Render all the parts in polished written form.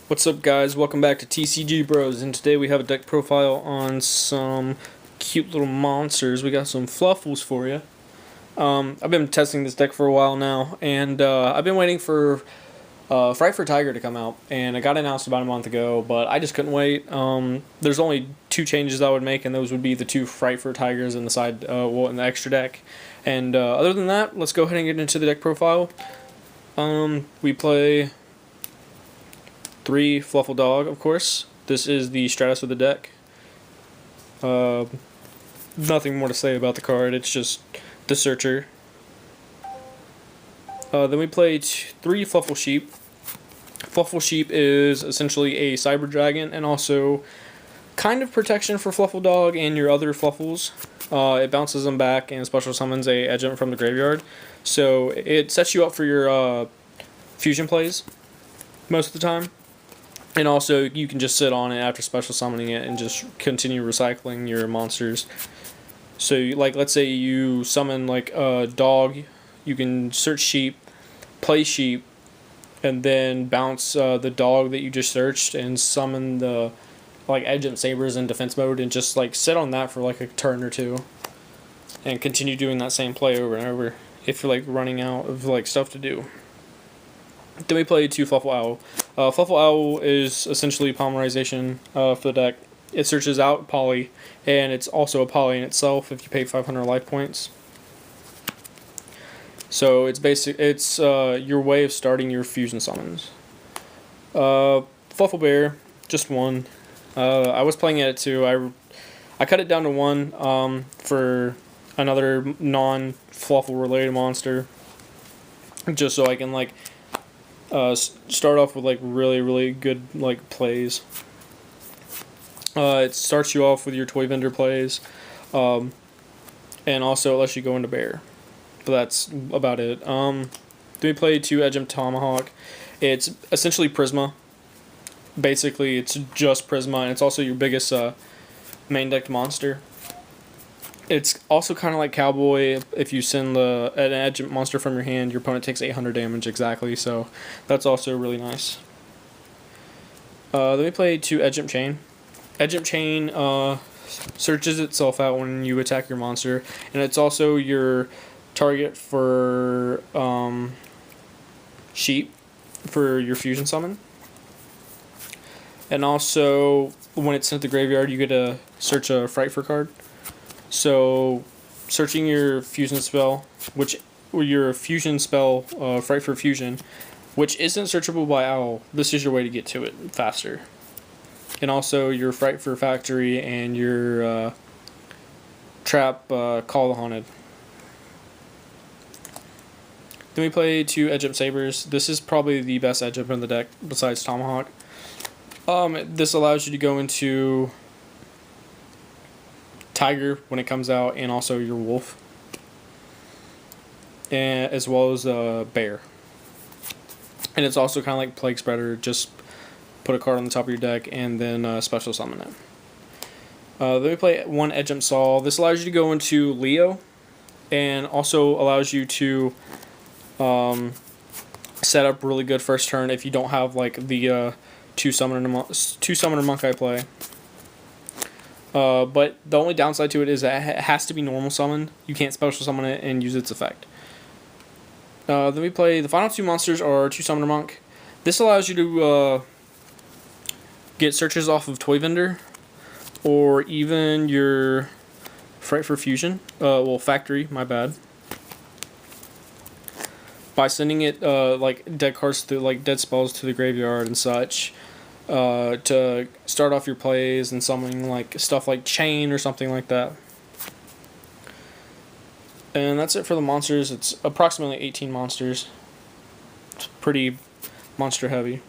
What's up, guys? Welcome back to TCG Bros, and today we have a deck profile on some cute little monsters. We got some Fluffals for you. I've been testing this deck for a while now, and I've been waiting for Frightfur Tiger to come out, and it got announced about a month ago, but I just couldn't wait. There's only two changes I would make, and those would be the two Frightfur Tigers in the side, in the extra deck. And other than that, let's go ahead and get into the deck profile. We play 3 Fluffal Dog, of course. This is the Stratus of the deck. Nothing more to say about the card, it's just the Suture. Then we play 3 Fluffal Sheep. Fluffal Sheep is essentially a Cyber Dragon and also kind of protection for Fluffal Dog and your other Fluffals. It bounces them back and special summons a Edgent from the graveyard. So it sets you up for your fusion plays most of the time. And also, you can just sit on it after special summoning it and just continue recycling your monsters. So, like, let's say you summon, like, a dog, you can search sheep, play sheep, and then bounce the dog that you just searched and summon the, like, Imp Sabres in defense mode and just, like, sit on that for, like, a turn or two. And continue doing that same play over and over if you're, like, running out of, like, stuff to do. Then we play 2 Fluffal Owl. Fluffal Owl is essentially Polymerization for the deck. It searches out Poly, and it's also a Poly in itself if you pay 500 life points. So it's your way of starting your fusion summons. Fluffal Bear, just 1. I was playing at 2. I cut it down to 1 for another non-Fluffal related monster, just so I can, like, start off with, like, really good, like, plays. It starts you off with your toy vendor plays, and also it lets you go into bear, but that's about it. Then we play 2 Imp Tomahawk. It's essentially Prisma. Basically, it's just Prisma, and it's also your biggest main decked monster. It's also kind of like Cowboy. If you send an edge monster from your hand, your opponent takes 800 damage exactly, so that's also really nice. Then we play 2 Imp Chain. Imp Chain searches itself out when you attack your monster, and it's also your target for sheep for your fusion summon. And also, when it's sent to the graveyard, you get to search a Frightfur card. So, searching your fusion spell, Frightfur Fusion, which isn't searchable by Owl, this is your way to get to it faster. And also your Frightfur Factory and your trap, Call the Haunted. Then we play 2 Imp Sabres. This is probably the best Imp in the deck besides Tomahawk. This allows you to go into Tiger when it comes out, and also your Wolf, and as well as Bear. And it's also kind of like Plague Spreader, just put a card on the top of your deck and then special summon it. Then we play 1 Imp Saw. This allows you to go into Leo, and also allows you to set up really good first turn if you don't have, like, the 2 Summoner Monk I play. But the only downside to it is that it has to be normal summoned. You can't special summon it and use its effect. Then we play the final 2 monsters are 2 Summoner Monk. This allows you to get searches off of Toy Vendor, or even your Frightfur Fusion. Factory, my bad. By sending it like dead cards to, like, dead spells to the graveyard and such. To start off your plays and summoning, like, stuff like Chain or something like that. And that's it for the monsters. It's approximately 18 monsters. It's pretty monster heavy.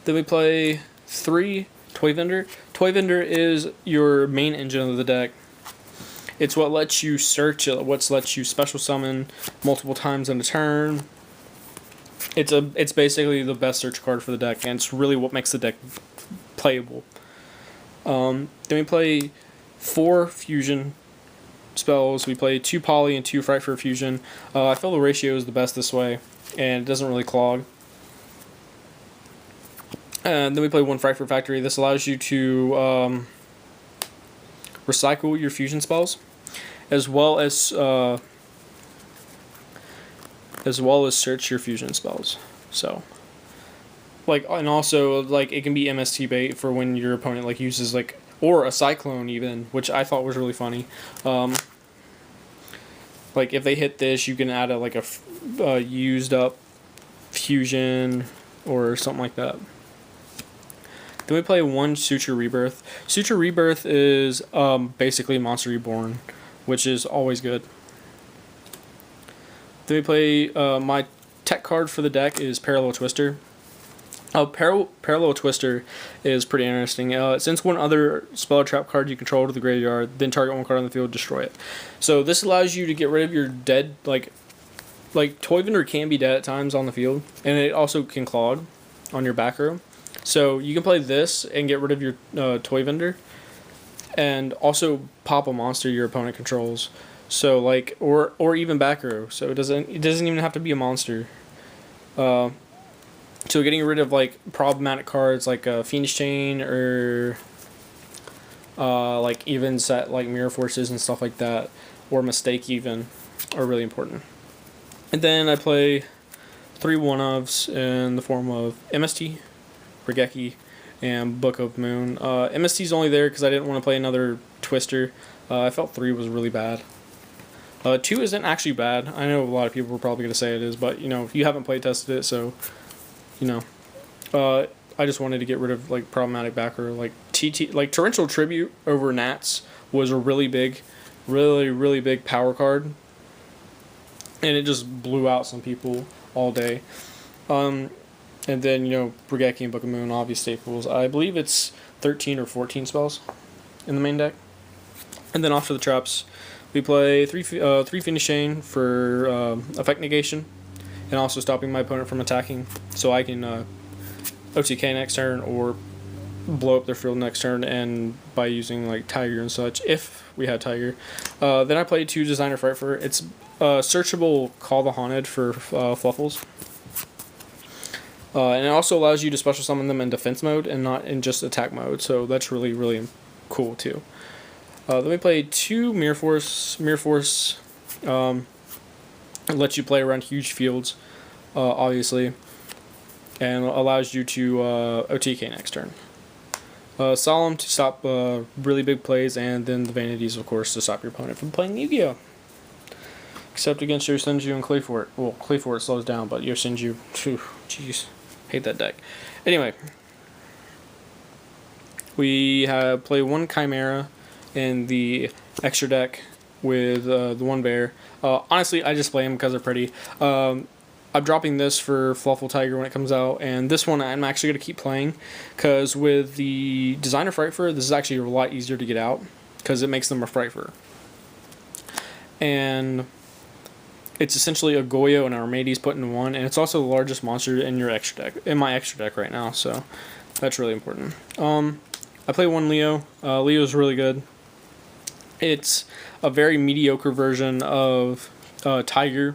Then we play 3 Toy Vendor. Toy Vendor is your main engine of the deck. It's what lets you search, what lets you special summon multiple times in a turn. It's basically the best search card for the deck, and it's really what makes the deck playable. Then we play 4 fusion spells. We play 2 Poly and 2 Frightfur Fusion. I feel the ratio is the best this way, and it doesn't really clog. And then we play one Frightfur Factory. This allows you to recycle your fusion spells, as well as search your fusion spells. So, like, and also like it can be MST bait for when your opponent like uses like, or a cyclone even, which I thought was really funny. Like if they hit this, you can add a used up fusion or something like that. Then we play one Suture Rebirth. Suture Rebirth is basically Monster Reborn, which is always good. Then we play my tech card for the deck is Parallel Twister. Parallel Twister is pretty interesting. Since one other spell or trap card you control to the graveyard, then target one card on the field, destroy it. So this allows you to get rid of your dead, like Toy Vendor can be dead at times on the field, and it also can clog on your back row. So you can play this and get rid of your Toy Vendor, and also pop a monster your opponent controls. So like, or even back row. So it doesn't even have to be a monster. So getting rid of like problematic cards like Fiendish Chain or like even set like Mirror Forces and stuff like that, or Mistake even, are really important. And then I play 3 one-ofs in the form of MST, Raigeki, and Book of Moon. MST's only there because I didn't want to play another Twister. I felt 3 was really bad. 2 isn't actually bad. I know a lot of people were probably going to say it is, but you know, you haven't play tested it, so you know. I just wanted to get rid of like problematic backer, like like Torrential Tribute over Nats was a really big power card, and it just blew out some people all day. And then, you know, Raigeki and Book of Moon, obvious staples. I believe it's 13 or 14 spells in the main deck. And then off to the traps, we play 3 Fiendish Chain for effect negation, and also stopping my opponent from attacking, so I can OTK next turn or blow up their field next turn, and by using like Tiger and such, if we had Tiger. Then I play 2 Designer Frightfur. It's searchable Call the Haunted for Fluffals. And it also allows you to special summon them in defense mode and not in just attack mode, so that's really cool too. Then we play 2 Mirror Force. Mirror Force lets you play around huge fields, obviously, and allows you to OTK next turn. Solemn to stop really big plays, and then the Vanities, of course, to stop your opponent from playing YuGiOh. Except against Yosenju and Clayfort. Well, Clayfort slows down, but Yosenju, jeez, hate that deck. Anyway, we have play 1 Chimera in the extra deck with the 1 bear. Honestly, I just play them because they're pretty. I'm dropping this for Fluffal Tiger when it comes out, and this one I'm actually going to keep playing because with the Designer Frightfur, this is actually a lot easier to get out because it makes them a Frightfur. And it's essentially a GaGaGa and Armades put in one, and it's also the largest monster in your extra deck, in my extra deck right now, so that's really important. I play 1 Leo. Leo's really good. It's a very mediocre version of Tiger,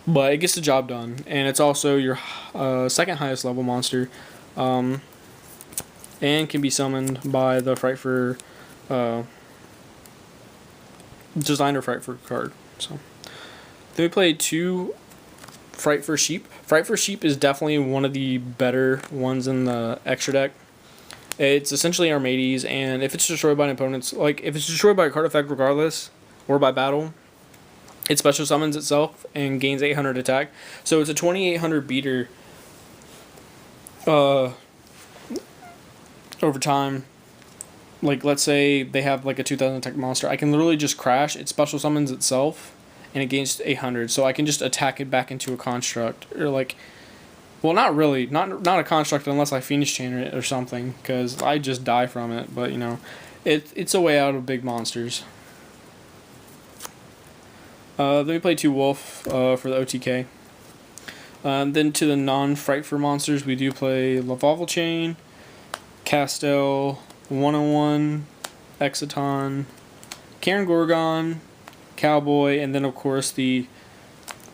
but it gets the job done, and it's also your second highest level monster, and can be summoned by the Frightfur Designer Frightfur card. So then we played 2 Frightfur Sheep. Frightfur Sheep is definitely one of the better ones in the extra deck. It's essentially Armades, and if it's destroyed by an opponent's, like if it's destroyed by a card effect regardless, or by battle, it special summons itself and gains 800 attack. So it's a 2800 beater over time. Like let's say they have like a 2000 attack monster, I can literally just crash, it special summons itself, and it gains 800, so I can just attack it back into a construct, or like, well, not really, not a construct unless I Fiendish Chain it or something, because I just die from it, but you know, it's a way out of big monsters. Then we play 2 Wolf for the OTK. Then to the non-Frightfur monsters, we do play Lavalval Chain, Castel, 101, Excition, Cairnorgon, Cowboy, and then of course the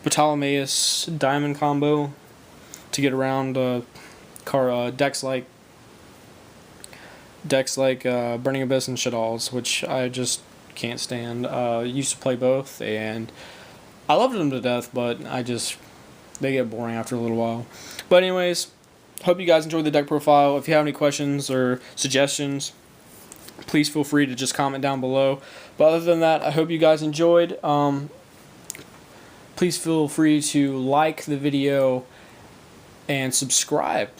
Ptolemaus Diamond combo to get around decks like Burning Abyss and Shaddolls, which I just can't stand. Used to play both, and I loved them to death, but they get boring after a little while. But anyways, hope you guys enjoyed the deck profile. If you have any questions or suggestions, please feel free to just comment down below. But other than that, I hope you guys enjoyed. Please feel free to like the video and subscribe.